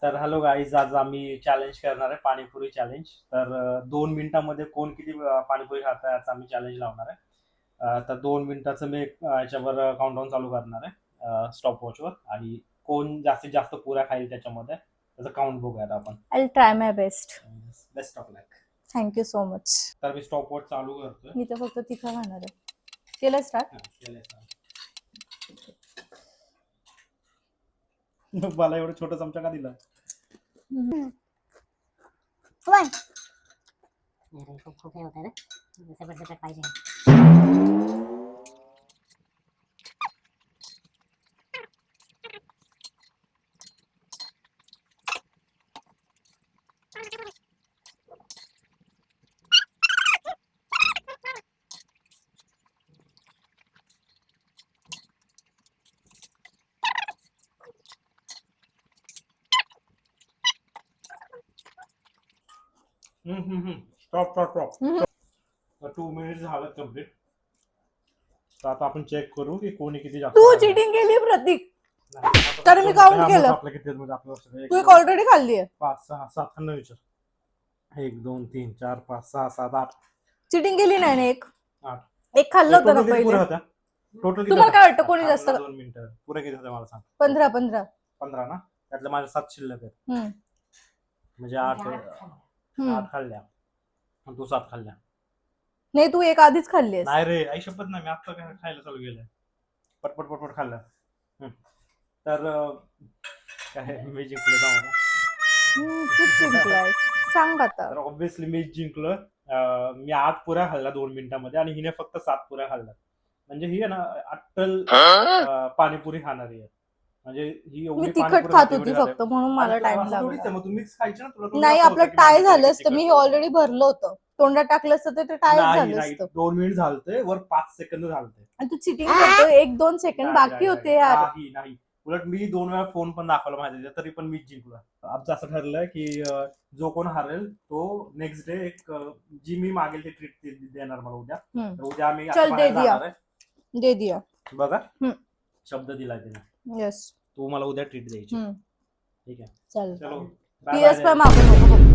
तर hello guys, आज आम्ही चॅलेंज करणार आहे पाणीपुरी चॅलेंज. तर 2 मिनिटांमध्ये कोण किती पाणीपुरी खाताय याचा आम्ही चॅलेंज लावणार आहे. तर 2 मिनिटाचं मी याच्यावर काउंटडाऊन चालू करणार आहे स्टॉप वॉचवर, आणि कोण जास्तीत जास्त पुऱ्या खाईल त्याच्यामध्ये त्याचं काउंट बघूयात आपण. I'll try my best. Best of luck. Thank you so much. तर मी स्टॉप वॉच चालू करतोय. मी तर फक्त तिथं खाणार आहे. केलं स्टार्ट? केलंय start. मला एवढं छोटा चमचा का दिला? खूप हे होतं ना, जबरदस्त पाहिजे. स्टॉप. 2 मिनिट झालं कम्प्लीट. तर आता आपण चेक करू की कोणी किती जास्त तू खाल्लं. चिटिंग केली प्रतीक. नाही, तर मी count केलं. आपलं किती आहेत म्हणजे आपलं तू एक ऑलरेडी खाल्ली आहे. 5 6 7 खाल्लं विचार. 1 2 3 4 5 6 7 8. चिटिंग केली नाही ना एक? 8. एक खाल्लं होतं ना पहिले. टोटल तुम्हाला काय वाटतं कोणी जास्त? 2 मिनिटं पुरे किती होते मला सांग. 15 15 ना, त्यातलं माझे 7 शिल्लक आहेत. म्हणजे 8 खाल्ल्या आणि तू 7 खाल्ल्या. नाही, तू एक आधीच खाल्ली आहेस. नाही रे, आई शपथ नाही, मी आता खायला चालू केलंय. पटपट खाल्लं. तर काय मी जिंकलो जाऊ. तूच जिंकलाय. सांग आता. तर ऑब्व्हियसली मी जिंकलो. मी 8 पुऱ्या खाल्ल्या 2 मिनिटांमध्ये आणि हिने फक्त 7 पुऱ्या खाल्ल्या. म्हणजे ही आहे ना अट्टल पाणीपुरी खाणारी आहे. म्हणजे ही मी एवढी तिखट पाणीपुरी खात खाते, होती एवढी फक्त, म्हणून मला खाते. टाइम असं थोडीच आहे, लागला. मग तू मिक्स खायची ना, तुला नाही, असं आपलं होतं की टाय माझं झालं तिखट असतं. मी हे तिखट. ऑलरेडी भरलं होतं. तोंडात टाकलं असतं तर ते टाय झालं नाही असतं. 2 मिनिट झालते, वर 5 सेकंद झालते. आणि तू चिटिंग करतोय. 1-2 सेकंड बाकी होते यार. नाही, उलट मी 2 वेळा फोन पण दाखवला माझ्या, तरी पण मीच जिंकलो. आमचं असं ठरलंय की जो कोण हारेल तो नेक्स्ट डे एक जी मी मागेल ते ट्रीट देणार मला उद्या. तर उद्या आम्ही चल, दे दिया. दे दिया. बघा, शब्द दिलाय त्याने. यस. तू मला उद्या ट्रीट द्यायची. ठीक आहे, चल. चलो. PS5 मागू नको.